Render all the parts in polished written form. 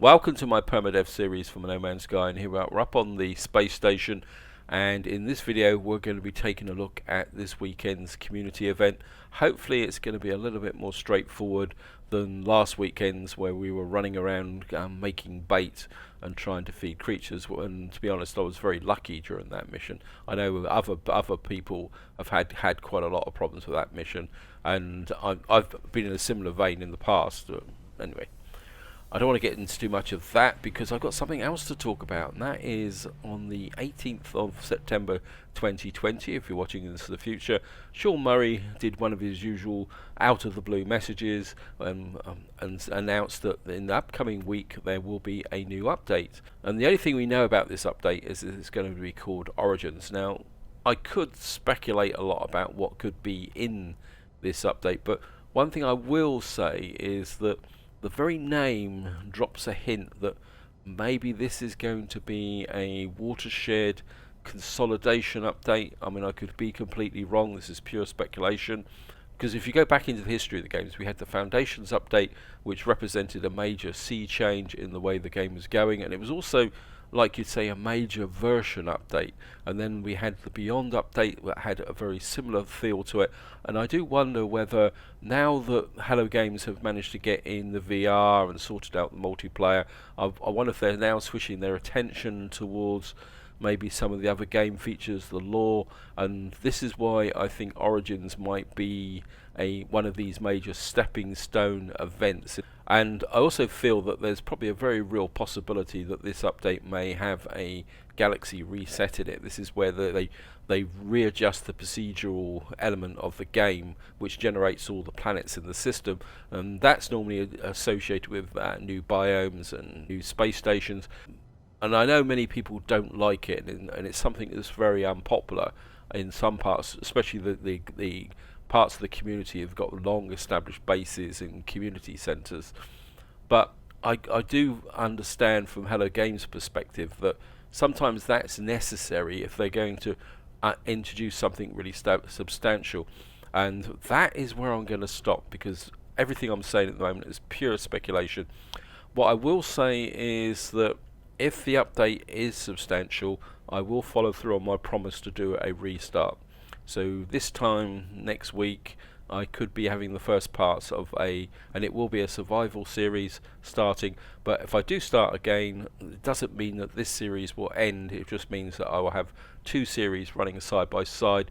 Welcome to my Permadeath series from No Man's Sky, and here we're up on the space station, and in this video we're going to be taking a look at this weekend's community event. Hopefully it's going to be a little bit more straightforward than last weekend's where we were running around making bait and trying to feed creatures, and to be honest I was very lucky during that mission. I know other people have had quite a lot of problems with that mission, and I've been in a similar vein in the past. Anyway, I don't want to get into too much of that because I've got something else to talk about, and that is on the 18th of September 2020, if you're watching this in the future, Sean Murray did one of his usual out-of-the-blue messages and announced that in the upcoming week there will be a new update. And the only thing we know about this update is that it's going to be called Origins. Now, I could speculate a lot about what could be in this update, but one thing I will say is that the very name drops a hint that maybe this is going to be a watershed consolidation update. I mean, I could be completely wrong, this is pure speculation, because if you go back into the history of the games, we had the Foundations update, which represented a major sea change in the way the game was going, and it was also, like you'd say, a major version update. And then we had the Beyond update that had a very similar feel to it, and I do wonder whether now that Hello Games have managed to get in the VR and sorted out the multiplayer, I wonder if they're now switching their attention towards maybe some of the other game features, the lore, and this is why I think Origins might be one of these major stepping stone events. And I also feel that there's probably a very real possibility that this update may have a galaxy reset in it. This is where they readjust the procedural element of the game, which generates all the planets in the system, and that's normally associated with new biomes and new space stations. And I know many people don't like it, and it's something that's very unpopular in some parts, especially the parts of the community have got long established bases in community centres. But I do understand from Hello Games' perspective that sometimes that's necessary if they're going to introduce something really substantial. And that is where I'm going to stop, because everything I'm saying at the moment is pure speculation. What I will say is that if the update is substantial, I will follow through on my promise to do a restart. So this time next week I could be having the first parts of and it will be a survival series starting, but if I do start again, it doesn't mean that this series will end, it just means that I will have two series running side by side,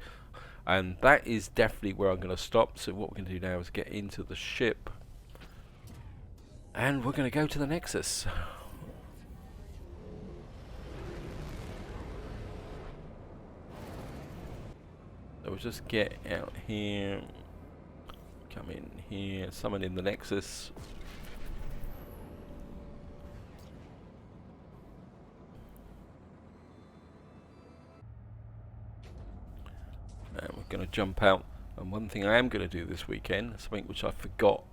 and that is definitely where I'm going to stop. So what we're going to do now is get into the ship and we're going to go to the Nexus. So we'll just get out here, come in here, summon in the Nexus. And we're going to jump out. And one thing I am going to do this weekend, something which I forgot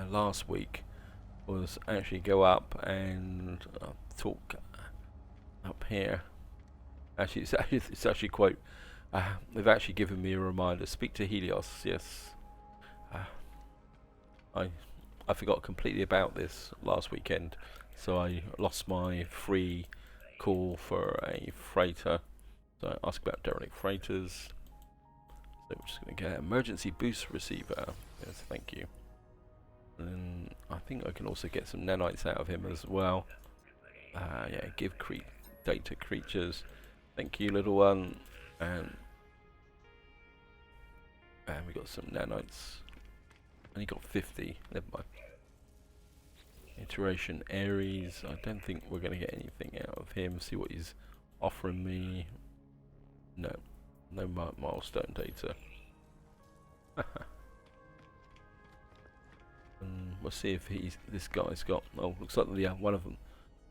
last week, was actually go up and talk up here. Actually, it's actually quite. They've actually given me a reminder. Speak to Helios. Yes, I forgot completely about this last weekend, so I lost my free call for a freighter. So I asked about derelict freighters. So we're just going to get an emergency boost receiver. Yes, thank you. And I think I can also get some nanites out of him as well. Yeah, give data creatures. Thank you, little one. And we got some nanites. And he got 50. Never mind. Iteration Ares. I don't think we're going to get anything out of him. See what he's offering me. No milestone data. We'll see if this guy's got. Oh, looks like one of them.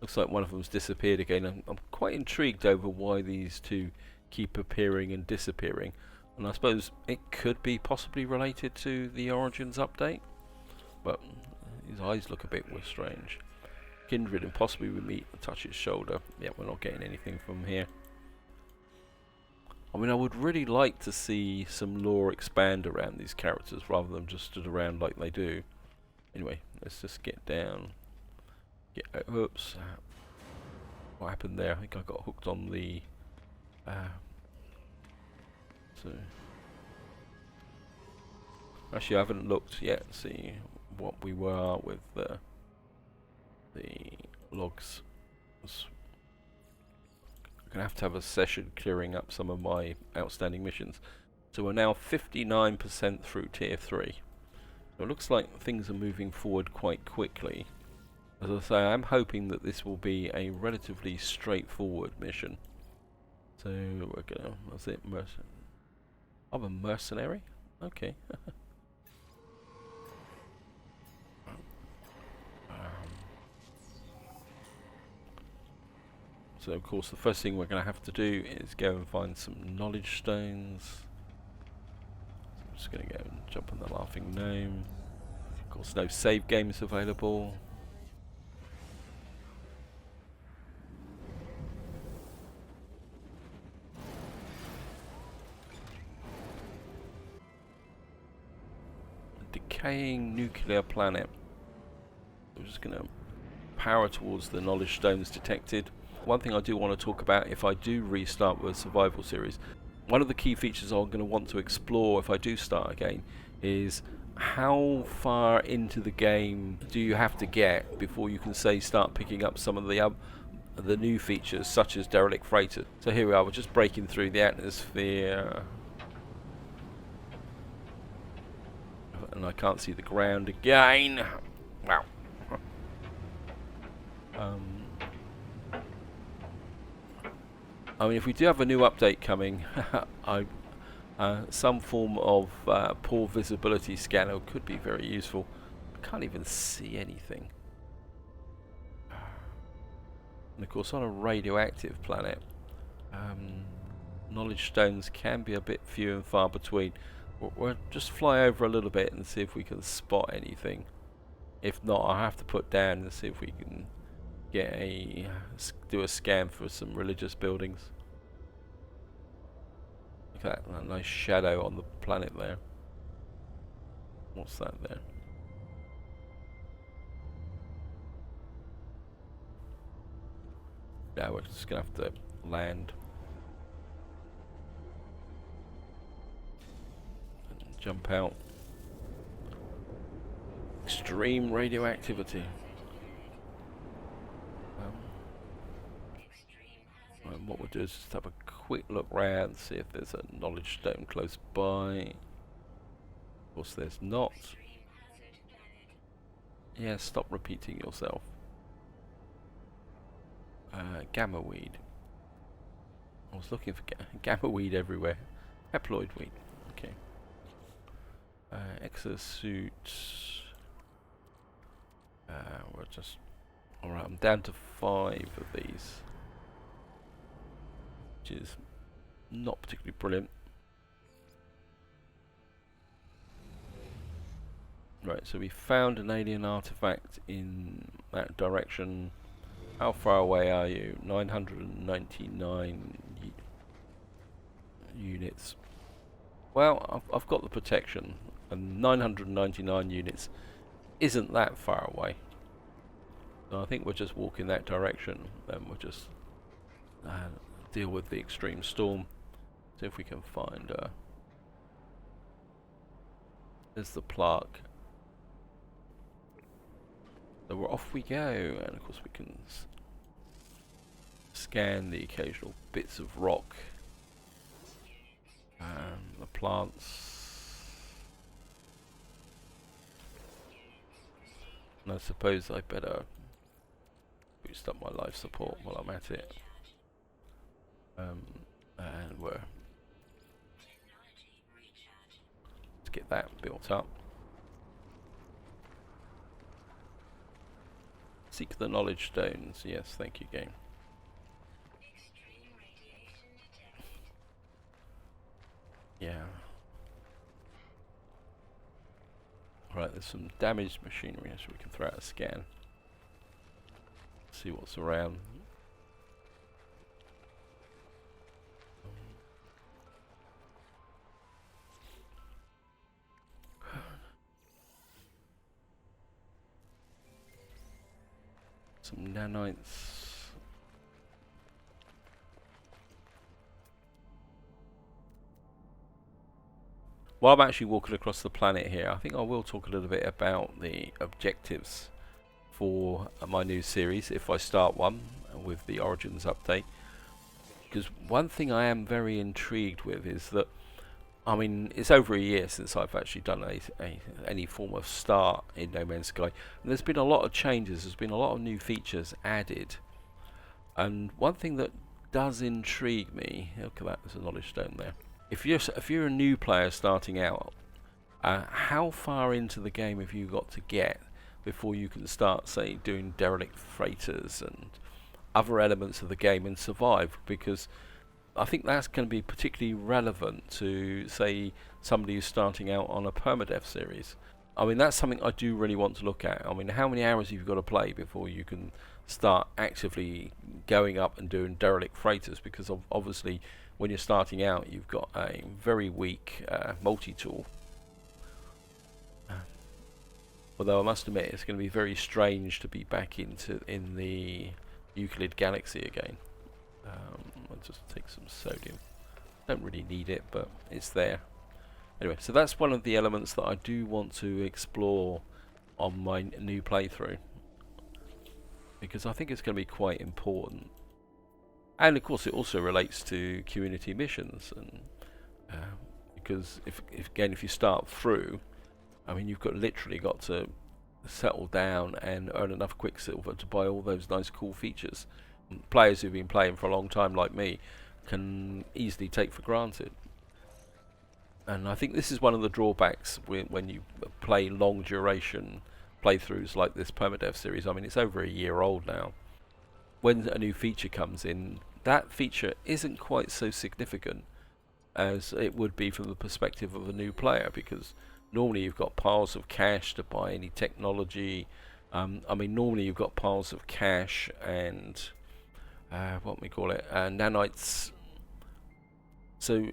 Looks like one of them's disappeared again. I'm quite intrigued over why these two keep appearing and disappearing, and I suppose it could be possibly related to the Origins update, but his eyes look a bit more strange. Kindred, and possibly we meet and touch his shoulder. Yeah, we're not getting anything from here. I mean, I would really like to see some lore expand around these characters rather than just stood around like they do. Anyway, let's just get Yeah, oops. What happened there? I think I got hooked on the... so... Actually, I haven't looked yet to see what we were with the logs. I'm going to have a session clearing up some of my outstanding missions. So we're now 59% through Tier 3. So it looks like things are moving forward quite quickly. As I say, I'm hoping that this will be a relatively straightforward mission. So we're going to... What's it? I'm a mercenary? Okay. So of course the first thing we're going to have to do is go and find some knowledge stones. So I'm just going to go and jump on the laughing gnome. Of course no save games available. A decaying nuclear planet. We're just going to power towards the knowledge stones detected. One thing I do want to talk about if I do restart with survival series, one of the key features I'm going to want to explore if I do start again is how far into the game do you have to get before you can say start picking up some of the new features such as derelict freighter. So here we are, we're just breaking through the atmosphere and I can't see the ground again. Wow. I mean, if we do have a new update coming, some form of poor visibility scanner could be very useful. I can't even see anything. And of course, on a radioactive planet, knowledge stones can be a bit few and far between. We'll just fly over a little bit and see if we can spot anything. If not, I'll have to put down and see if we can get do a scan for some religious buildings. Look at that nice shadow on the planet there. What's that there? Yeah, we're just gonna have to land and jump out. Extreme radioactivity. And what we'll do is just have a quick look round, see if there's a knowledge stone close by. Of course there's not. Yeah, stop repeating yourself. Gamma weed. I was looking for gamma weed everywhere. Haploid weed. Okay. Exosuit. We're just... Alright, I'm down to 5 of these. Which is not particularly brilliant. Right, so we found an alien artifact in that direction. How far away are you? 999 units. Well, I've got the protection, and 999 units isn't that far away. So I think we'll just walk in that direction, then we'll just deal with the extreme storm. See if we can find there's the plaque. So we're off we go, and of course we can scan the occasional bits of rock and the plants. And I suppose I better boost up my life support while I'm at it. And let's get that built up. Seek the knowledge stones. Yes, thank you, game. Yeah. Right, there's some damaged machinery, so we can throw out a scan. See what's around. Some nanites. While I'm actually walking across the planet here, I think I will talk a little bit about the objectives for my new series, if I start one with the Origins update. Because one thing I am very intrigued with is that, I mean, it's over a year since I've actually done any form of start in No Man's Sky. And there's been a lot of changes, there's been a lot of new features added. And one thing that does intrigue me, look at that, there's a knowledge stone there. If you're a new player starting out, how far into the game have you got to get before you can start, say, doing derelict freighters and other elements of the game and survive? Because I think that's going to be particularly relevant to, say, somebody who's starting out on a Permadeath series. I mean, that's something I do really want to look at. I mean, how many hours have you got to play before you can start actively going up and doing derelict freighters? Because obviously, when you're starting out, you've got a very weak multi-tool. Although I must admit, it's going to be very strange to be back in the Euclid Galaxy again. I'll just take some sodium. Don't really need it, but it's there. Anyway, so that's one of the elements that I do want to explore on my new playthrough, because I think it's going to be quite important. And of course it also relates to community missions, and because if you start through, I mean, you've literally got to settle down and earn enough Quicksilver to buy all those nice cool features. And players who've been playing for a long time like me can easily take for granted. And I think this is one of the drawbacks when you play long duration playthroughs like this Permadeath series. I mean, it's over a year old now. When a new feature comes in, that feature isn't quite so significant as it would be from the perspective of a new player, because normally you've got piles of cash to buy any technology. I mean, normally you've got piles of cash and what we call it, nanites. So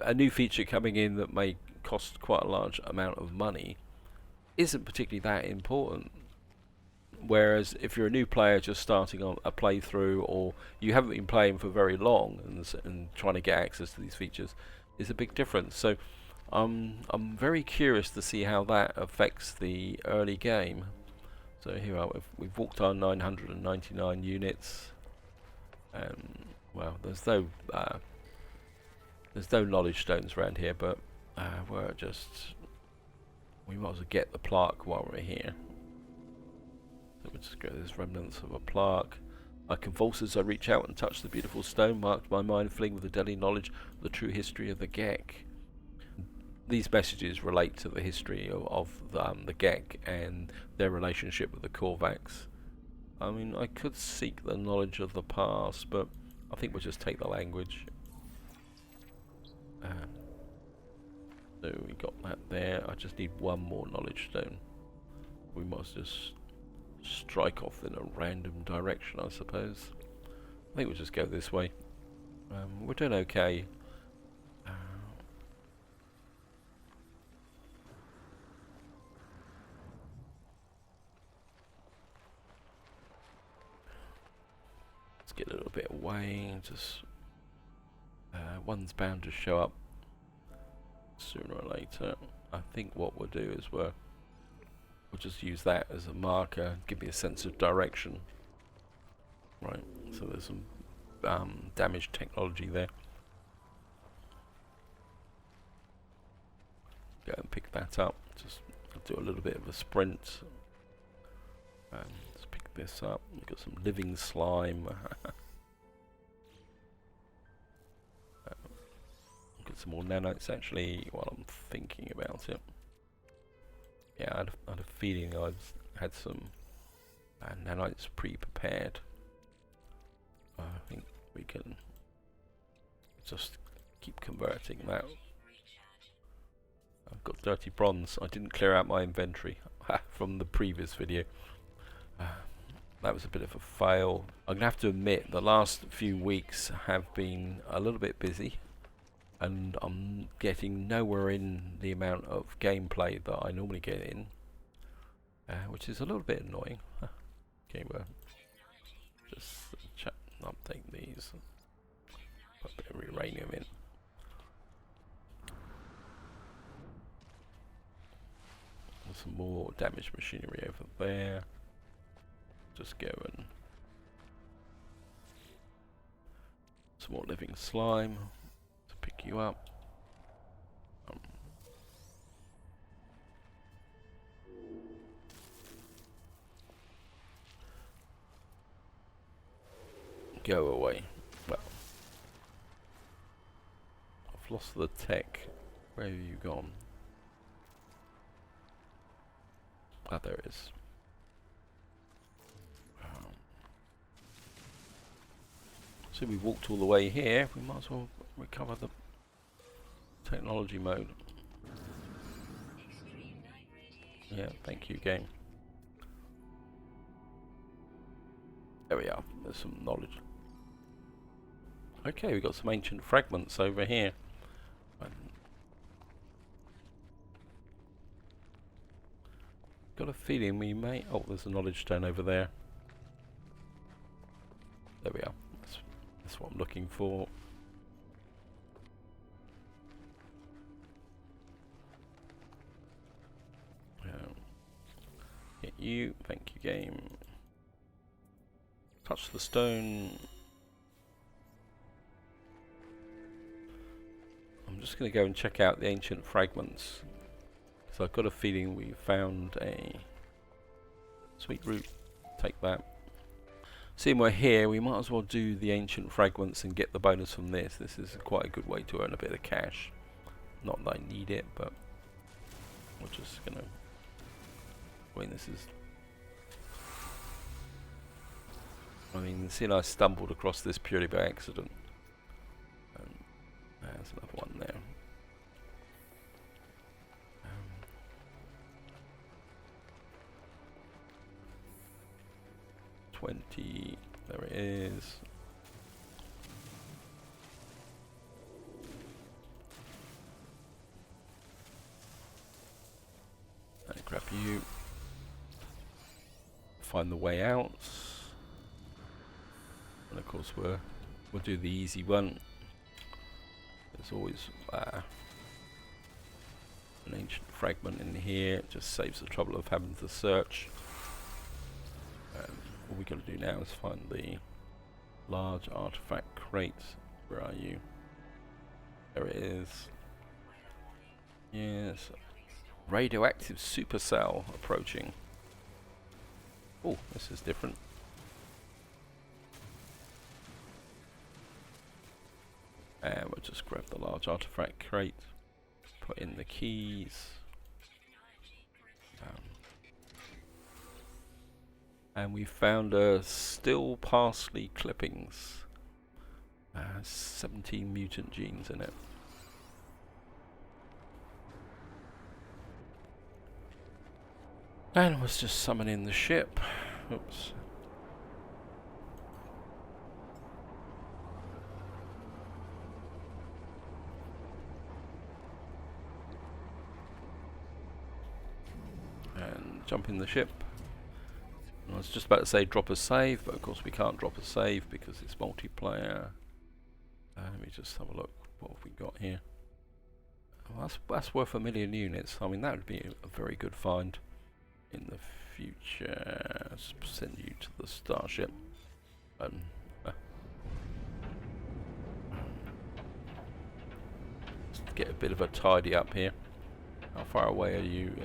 a new feature coming in that may cost quite a large amount of money isn't particularly that important. Whereas if you're a new player just starting on a playthrough, or you haven't been playing for very long and trying to get access to these features, is a big difference. So I'm very curious to see how that affects the early game. So here we've walked on 999 units, and well, there's no knowledge stones around here, but we might as well get the plaque while we're here. So we'll just go, there's remnants of a plaque. I convulse as I reach out and touch the beautiful stone, marked my mind filling with the deadly knowledge of the true history of the Gek. These messages relate to the history of the Gek and their relationship with the Korvax. I mean, I could seek the knowledge of the past, but I think we'll just take the language. So we got that there. I just need one more knowledge stone. We must just strike off in a random direction, I suppose. I think we'll just go this way. We're doing okay. Let's get a little bit away. Just one's bound to show up sooner or later. I think what we'll do is we'll just use that as a marker, give me a sense of direction. Right, so there's some damaged technology there. Go and pick that up. Just do a little bit of a sprint. Let's pick this up. We've got some living slime. Get some more nanites actually while I'm thinking about it. Yeah, I had a feeling I've had some nanites pre-prepared. I think we can just keep converting that. I've got dirty bronze. I didn't clear out my inventory from the previous video. That was a bit of a fail. I'm gonna have to admit the last few weeks have been a little bit busy, and I'm getting nowhere in the amount of gameplay that I normally get in, which is a little bit annoying. Okay, these. Put a bit of uranium in. And some more damaged machinery over there. Just go and some more living slime to pick you up. Go away. Well, I've lost the tech. Where have you gone? Ah, there it is. So we walked all the way here. We might as well recover the technology mode. Yeah, thank you, game. There we are. There's some knowledge. Okay, we've got some ancient fragments over here. Got a feeling we may... Oh, there's a knowledge stone over there. There we are. That's what I'm looking for. Get you. Thank you, game. Touch the stone. I'm just going to go and check out the ancient fragments. So I've got a feeling we found a sweet root. Take that. Seeing we're here, we might as well do the ancient fragments and get the bonus from this. This is quite a good way to earn a bit of cash. Not that I need it, but we're just going to... this is... seeing I stumbled across this purely by accident. And there's another one there. 20, there it is. And grab you. Find the way out. And of course we'll do the easy one. There's always an ancient fragment in here. It just saves the trouble of having to search. All we got to do now is find the large artifact crate. Where are you? There it is. Yes. Radioactive supercell approaching. Oh, this is different. And we'll just grab the large artifact crate. Put in the keys. And we found still parsley clippings. 17 mutant genes in it. And was just summoning the ship. Oops. And jump in the ship. I was just about to say drop a save, but of course we can't drop a save because it's multiplayer. Let me just have a look. What have we got here? Well, that's worth 1 million units. I mean, that would be a very good find in the future. Let's send you to the starship. Let's get a bit of a tidy up here. How far away are you?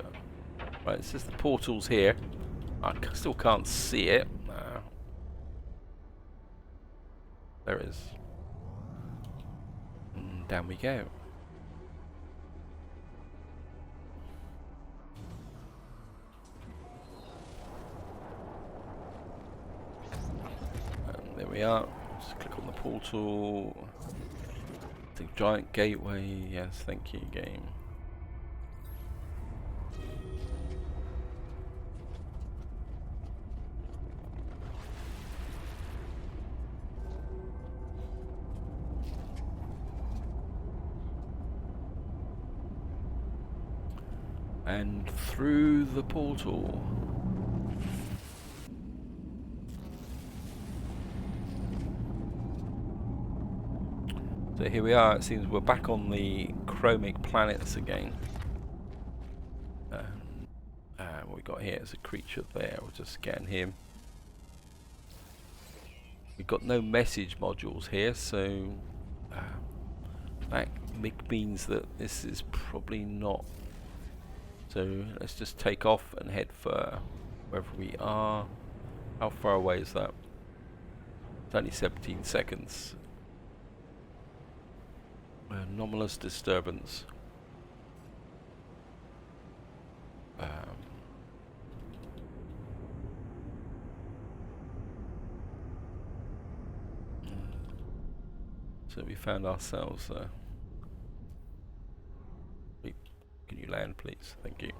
Right, it says the portal's here. I still can't see it. There it is. And down we go. And there we are. Just click on the portal. The giant gateway. Yes, thank you, game. And through the portal. So here we are. It seems we're back on the chromic planets again. What we got here is a creature there. We'll just scan him. We've got no message modules here, so that means that this is probably not. So let's just take off and head for wherever we are. How far away is that? It's only 17 seconds. Anomalous disturbance. So we found ourselves. Can you land, please? Thank you.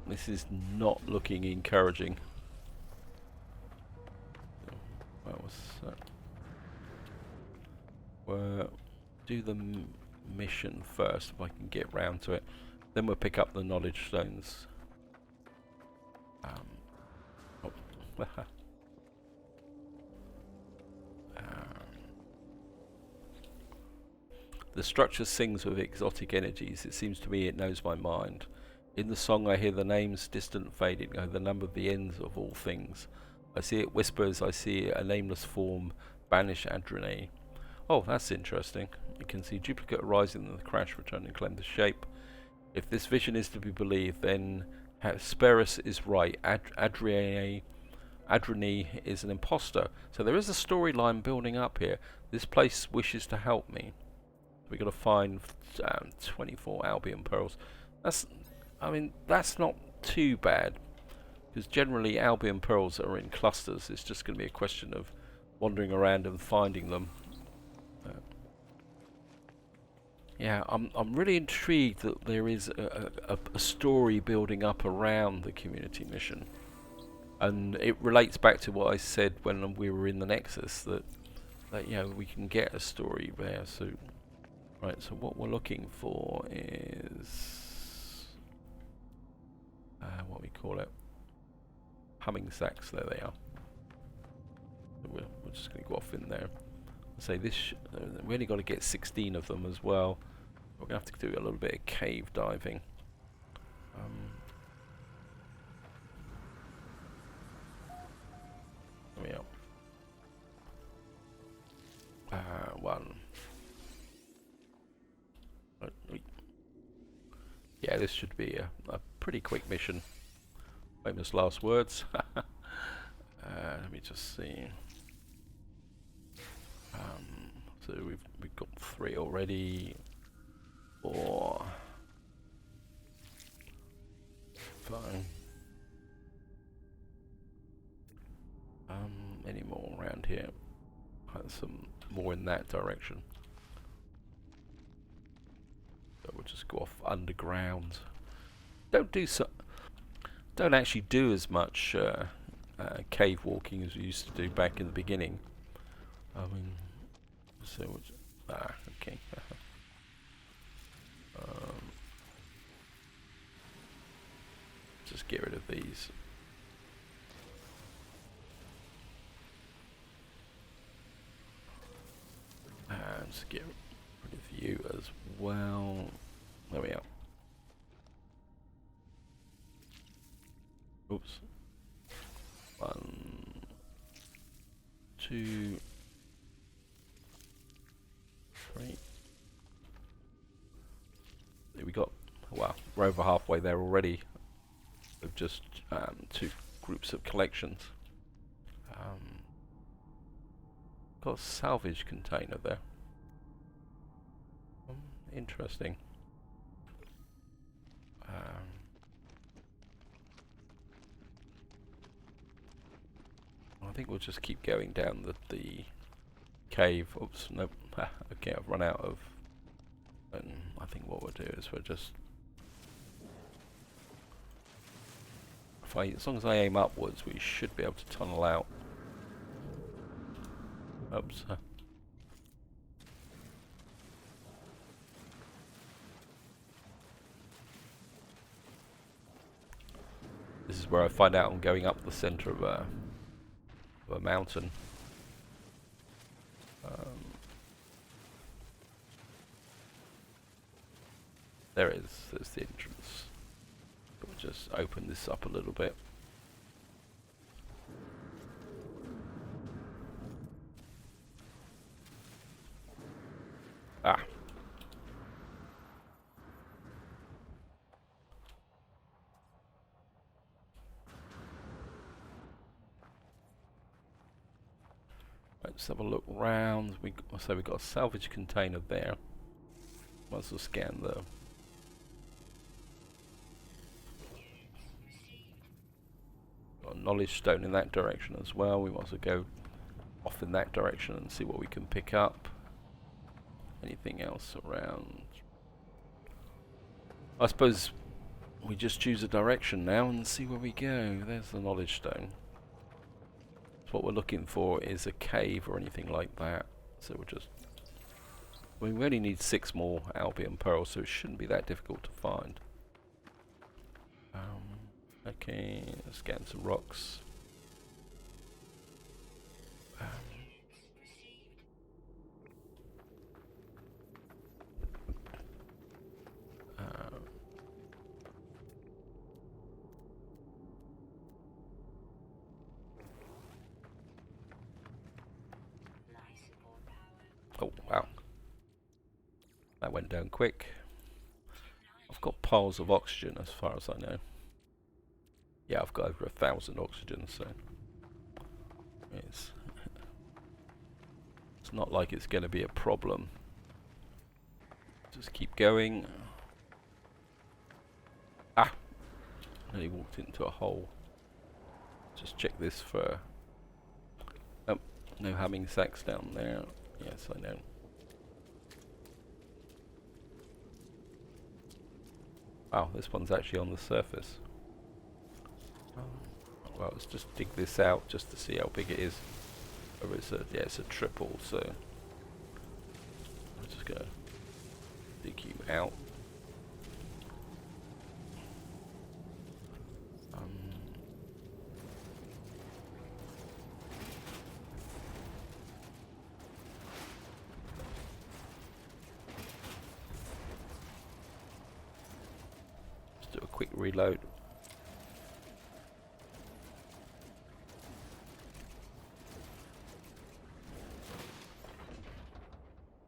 This is not looking encouraging. What was that? Well, do the mission first if I can get round to it. Then we'll pick up the knowledge stones. The structure sings with exotic energies. It seems to me it knows my mind. In the song I hear the names distant fading, the number of the ends of all things. I see it whispers, I see a nameless form, banish Adrene. Oh, that's interesting. You can see duplicate arising in the crash, return and claim the shape. If this vision is to be believed, then Hesperus is right. Adrene is an imposter. So there is a storyline building up here. This place wishes to help me. We've got to find 24 Albumen pearls. That's not too bad, because generally Albumen pearls are in clusters. It's just going to be a question of wandering around and finding them. Yeah, I'm really intrigued that there is a story building up around the community mission, and it relates back to what I said when we were in the Nexus, that we can get a story there. So. Right, so what we're looking for is what we call it, humming sacks. There they are. So we're just going to go off in there. Say this. We only got to get 16 of them as well. We're going to have to do a little bit of cave diving. There we are. One. Yeah, this should be a pretty quick mission. Famous last words. Let me just see. So we've got 3 already. 4. 5. Any more around here? Some more in that direction. So we'll just go off underground. Don't actually do as much cave walking as we used to do back in the beginning. I mean, so okay. Just get rid of these. And just get rid of you as well. There we are. Oops. 1, 2, 3. There we go. Wow, we're over halfway there already. With just 2 groups of collections. Got a salvage container there. Interesting. I think we'll just keep going down the cave. Oops, nope. Okay, I've run out of. And I think what we'll do is we'll just. As long as I aim upwards, we should be able to tunnel out. Oops. This is where I find out I'm going up the center of a mountain. There it is. There's the entrance. We'll just open this up a little bit. Ah. Let's have a look round. So we've got a salvage container there. Might as well scan the. Got a knowledge stone in that direction as well. We might as well go off in that direction and see what we can pick up. Anything else around? I suppose we just choose a direction now and see where we go. There's the knowledge stone. So what we're looking for is a cave or anything like that. So we'll just. I mean, we only need 6 more Albumen pearls, so it shouldn't be that difficult to find. Okay, let's scan some rocks. Oh, wow. That went down quick. I've got piles of oxygen as far as I know. Yeah, I've got over 1,000 oxygen, so it's not like it's going to be a problem. Just keep going. Ah! Nearly walked into a hole. Just check this for. Oh, no humming sacks down there. Yes, I know. Wow, this one's actually on the surface. Well, let's just dig this out just to see how big it is. Or it's a, yeah, it's a triple, so I'm just gonna dig you out. Just do a quick reload.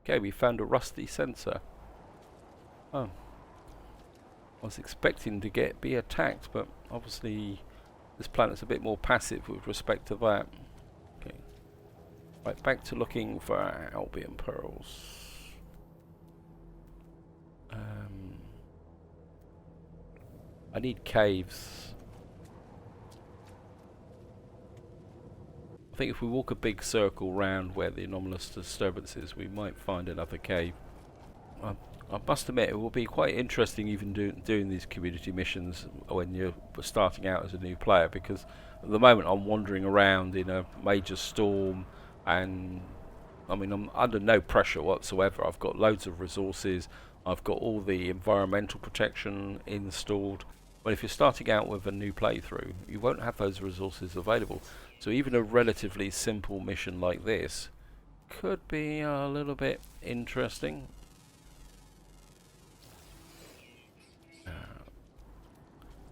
Okay, we found a rusty sensor. Oh. I was expecting to be attacked, but obviously this planet's a bit more passive with respect to that. Okay. Right, back to looking for our Albumen pearls. I need caves. I think if we walk a big circle round where the anomalous disturbance is, we might find another cave. I must admit, it will be quite interesting even doing these community missions when you're starting out as a new player, because at the moment I'm wandering around in a major storm, and I mean, I'm under no pressure whatsoever. I've got loads of resources, I've got all the environmental protection installed. But if you're starting out with a new playthrough, you won't have those resources available. So even a relatively simple mission like this could be a little bit interesting.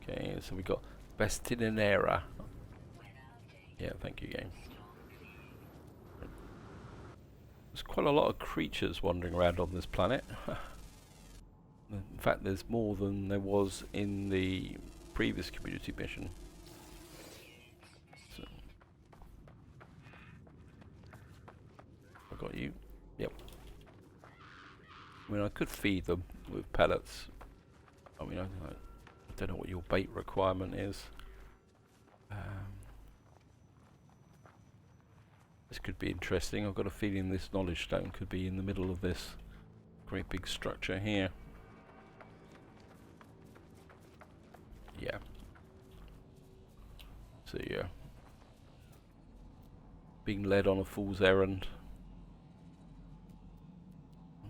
Okay, so we got Bestinera. Yeah, thank you, game. There's quite a lot of creatures wandering around on this planet. In fact, there's more than there was in the previous community mission. So, I got you. Yep. I mean, I could feed them with pellets. I mean, I don't know what your bait requirement is. This could be interesting. I've got a feeling this knowledge stone could be in the middle of this great big structure here. Yeah. So yeah, being led on a fool's errand.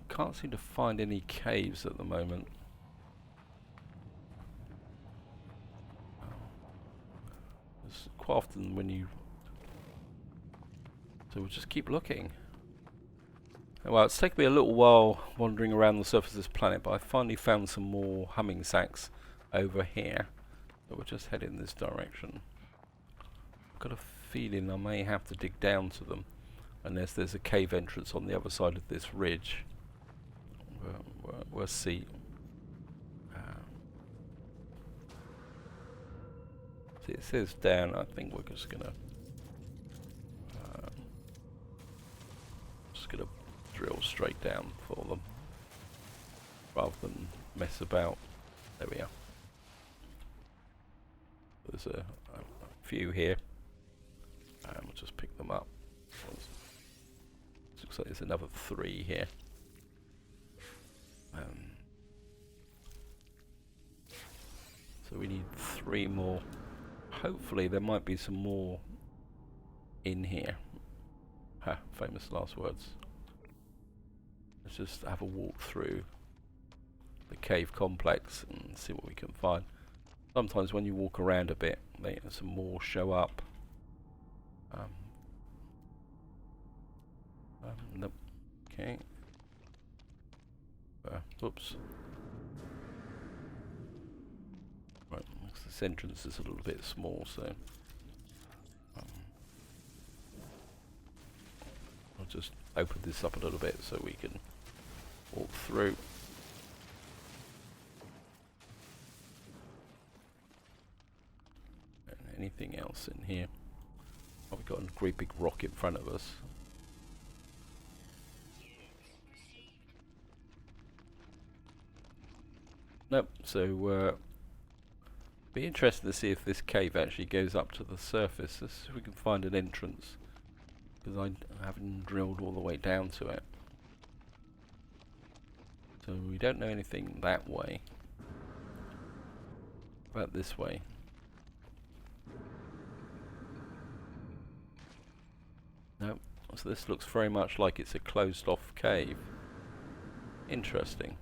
Can't seem to find any caves at the moment. It's quite often when you. So we'll just keep looking. Well, it's taken me a little while wandering around the surface of this planet, but I finally found some more humming sacks over here. So we'll just head in this direction. I've got a feeling I may have to dig down to them, unless there's a cave entrance on the other side of this ridge. We'll see. See, it says down. I think we're just gonna drill straight down for them, rather than mess about. There we are. There's a few here, and we'll just pick them up. Looks like there's another 3 here. So we need 3 more. Hopefully there might be some more in here. Ha, famous last words. Let's just have a walk through the cave complex and see what we can find. Sometimes when you walk around a bit, some more show up. Nope. Okay. Oops. Right, this entrance is a little bit small, so I'll just open this up a little bit so we can walk through. Anything else in here? Oh, we've got a great big rock in front of us. Nope, so be interested to see if this cave actually goes up to the surface. Let's see if we can find an entrance, because I haven't drilled all the way down to it. So we don't know anything that way. About this way. Nope. So this looks very much like it's a closed off cave. Interesting.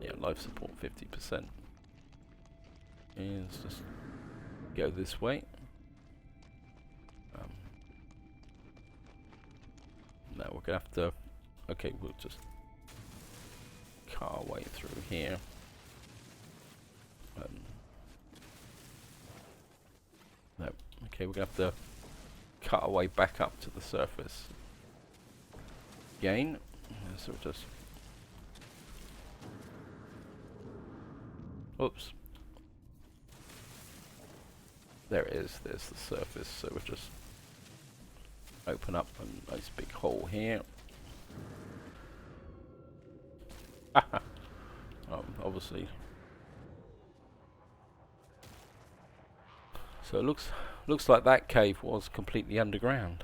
Yeah, life support 50%. And let's just go this way. Now we're gonna have to. Okay, we'll just cut our way through here. No. Okay, we're gonna have to cut our way back up to the surface. Again. So we'll just. Oops. There it is. There's the surface. So we'll just open up a nice big hole here. Obviously. So it looks like that cave was completely underground.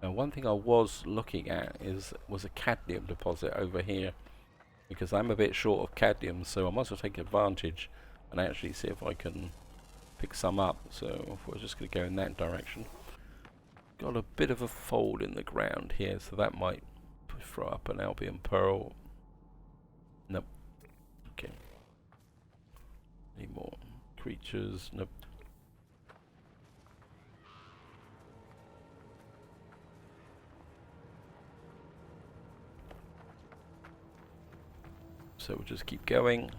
Now one thing I was looking at was a cadmium deposit over here, because I'm a bit short of cadmium, so I might as well take advantage and actually see if I can pick some up. So we're just going to go in that direction. Got a bit of a fold in the ground here, so that might throw up an Albumen pearl. Nope. Okay. Any more creatures? Nope. So we'll just keep going.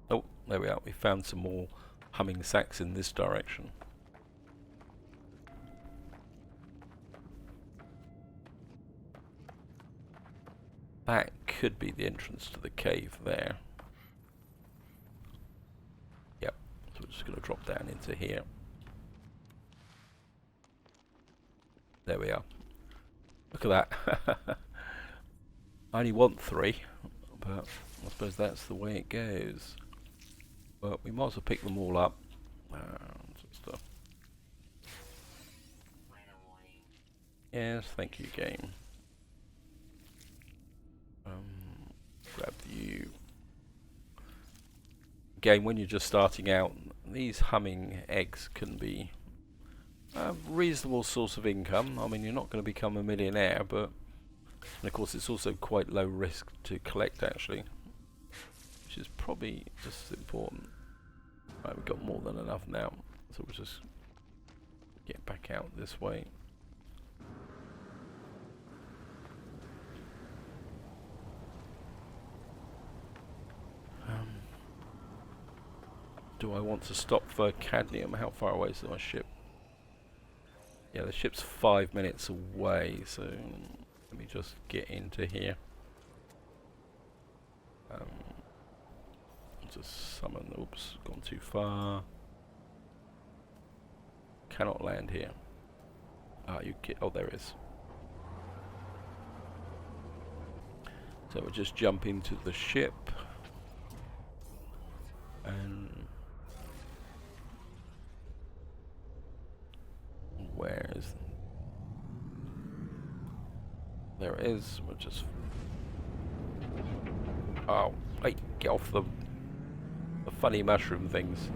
Oh, there we are. We found some more humming sacks in this direction. That could be the entrance to the cave there. Yep. So we're just going to drop down into here. There we are. Look at that. I only want 3, but I suppose that's the way it goes. But we might as well pick them all up. Yes, thank you, game. Grab you. Again, when you're just starting out, these humming eggs can be a reasonable source of income. I mean, you're not going to become a millionaire, but and of course it's also quite low risk to collect, actually, which which is probably just as important. Right, we've got more than enough now, so we'll just get back out this way. Do I want to stop for cadmium? How far away is my ship? Yeah, the ship's 5 minutes away, so let me just get into here. Just summon. Oops, gone too far. Cannot land here. Ah, you get. Oh, there is. So we'll just jump into the ship and where is? There it is. We'll just. Oh, hey, get off the funny mushroom things.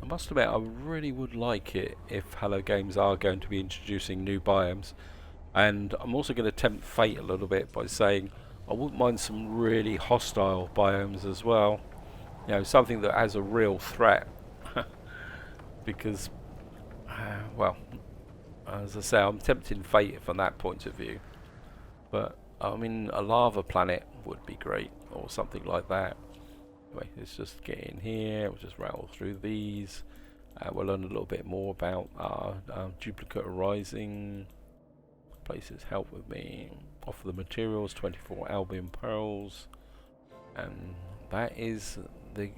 I must admit, I really would like it if Hello Games are going to be introducing new biomes, and I'm also going to tempt fate a little bit by saying I wouldn't mind some really hostile biomes as well. You know, something that has a real threat. Because, well, as I say, I'm tempting fate from that point of view. But, I mean, a lava planet would be great, or something like that. Anyway, let's just get in here, we'll just rattle through these. We'll learn a little bit more about our duplicate arising. Places help with me. Offer the materials, 24 albumen pearls. And that is the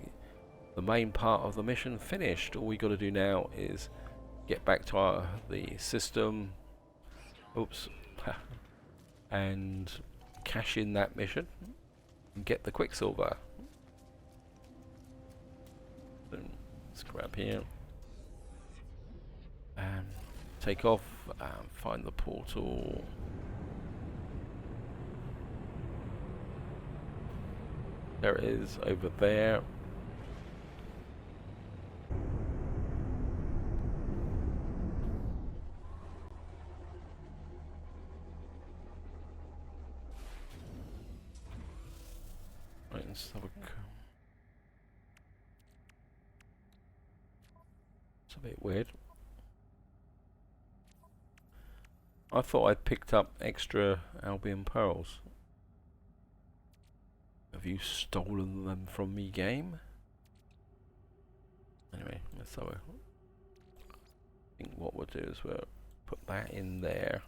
main part of the mission finished. All we got to do now is get back to the system. Oops. And cash in that mission and get the quicksilver. So let's grab here and take off and find the portal. There it is over there. Right, let's have a it's a bit weird. I thought I'd picked up extra albumen pearls. Have you stolen them from me, game? Anyway, let's have a I think what we'll do is we'll put that in there.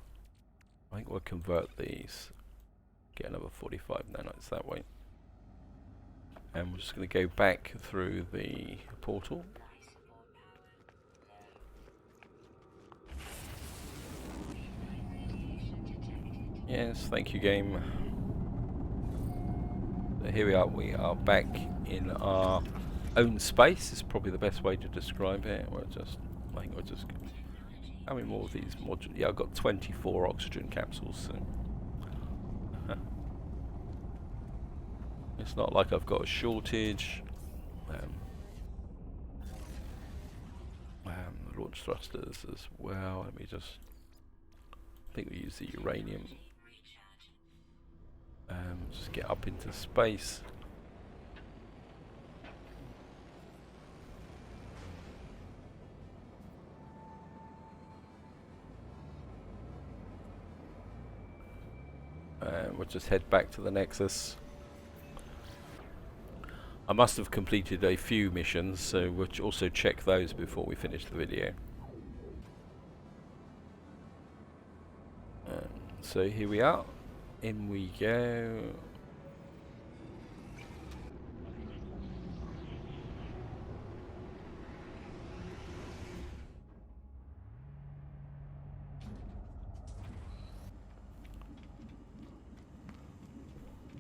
I think we'll convert these. Get another 45 nanites that way. And we're just going to go back through the portal. Yes, thank you, game. So here we are back in our own space. Is probably the best way to describe it. I think we're just. How many more of these modules? Yeah, I've got 24 oxygen capsules. So. It's not like I've got a shortage. Launch thrusters as well. Let me just. I think we use the uranium. Just get up into space. We'll just head back to the Nexus. I must have completed a few missions, so we'll also check those before we finish the video. So here we are. In we go.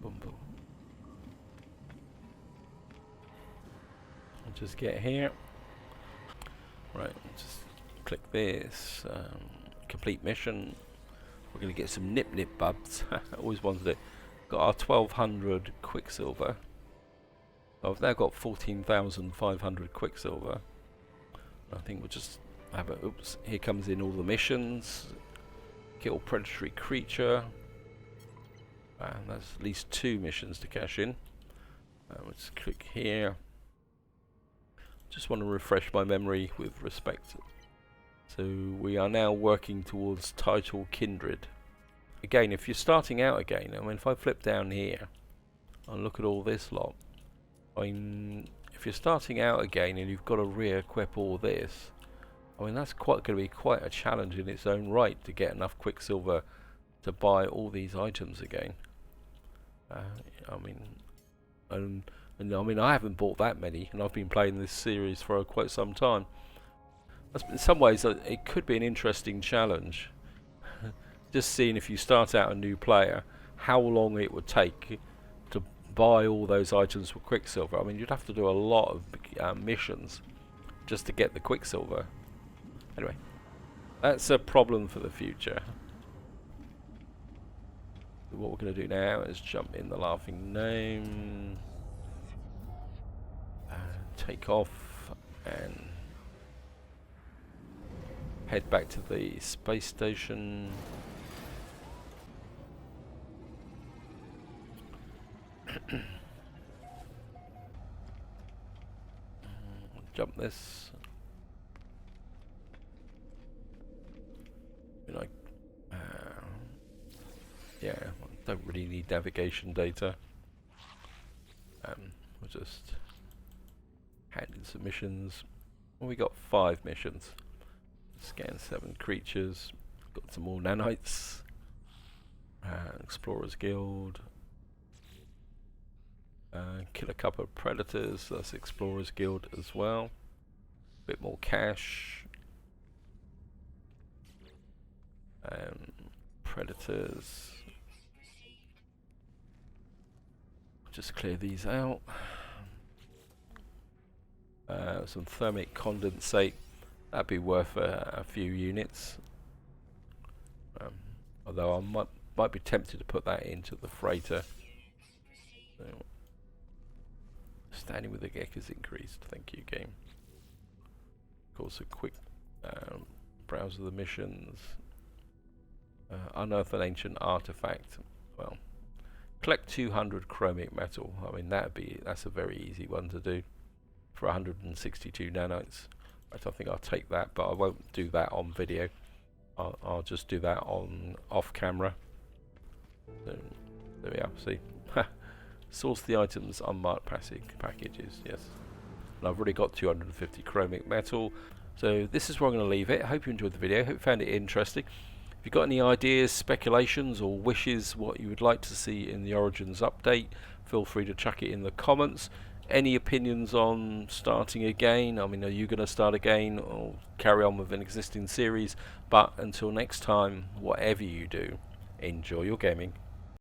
Boom, boom. I'll just get here. Right, just click this. Complete mission. We're going to get some nip bubs. I always wanted it. Got our 1200 quicksilver. I've now got 14,500 Quicksilver. I think we'll just have a... Oops, here comes in all the missions. Kill predatory creature. That's at least 2 missions to cash in. Let's click here. Just want to refresh my memory with respect. So we are now working towards title Kindred. Again, if you're starting out again, I mean, if I flip down here and look at all this lot, I mean, if you're starting out again and you've got to re-equip all this, I mean, that's going to be quite a challenge in its own right to get enough Quicksilver to buy all these items again. I mean, and I mean, I haven't bought that many, and I've been playing this series for quite some time. In some ways, it could be an interesting challenge. Just seeing if you start out a new player, how long it would take to buy all those items for Quicksilver. I mean, you'd have to do a lot of missions just to get the Quicksilver. Anyway, that's a problem for the future. What we're going to do now is jump in the Laughing Gnome, take off, and head back to the space station. Jump this. Like, yeah, don't really need navigation data. We'll just hand in some missions. Well, we got 5 missions. Scan 7 creatures. Got some more nanites. Explorers Guild. Kill a couple of predators. That's Explorers Guild as well. Bit more cash. Predators. Just clear these out. Some thermic condensate. That'd be worth a few units. Although I might be tempted to put that into the freighter. So, standing with the Gek is increased. Thank you, game. Of course, a quick browse of the missions. Unearth an ancient artifact. Well, collect 200 chromic metal. I mean, that's a very easy one to do for 162 nanites. I think I'll take that, but I won't do that on video. I'll just do that on off camera. So, there we are. See, source the items unmarked packages. Yes, and I've already got 250 chromic metal. So this is where I'm going to leave it. I hope you enjoyed the video. Hope you found it interesting. If you've got any ideas, speculations, or wishes what you would like to see in the Origins update, feel free to chuck it in the comments. Any opinions on starting again? I mean, are you going to start again or carry on with an existing series? But until next time, whatever you do, enjoy your gaming.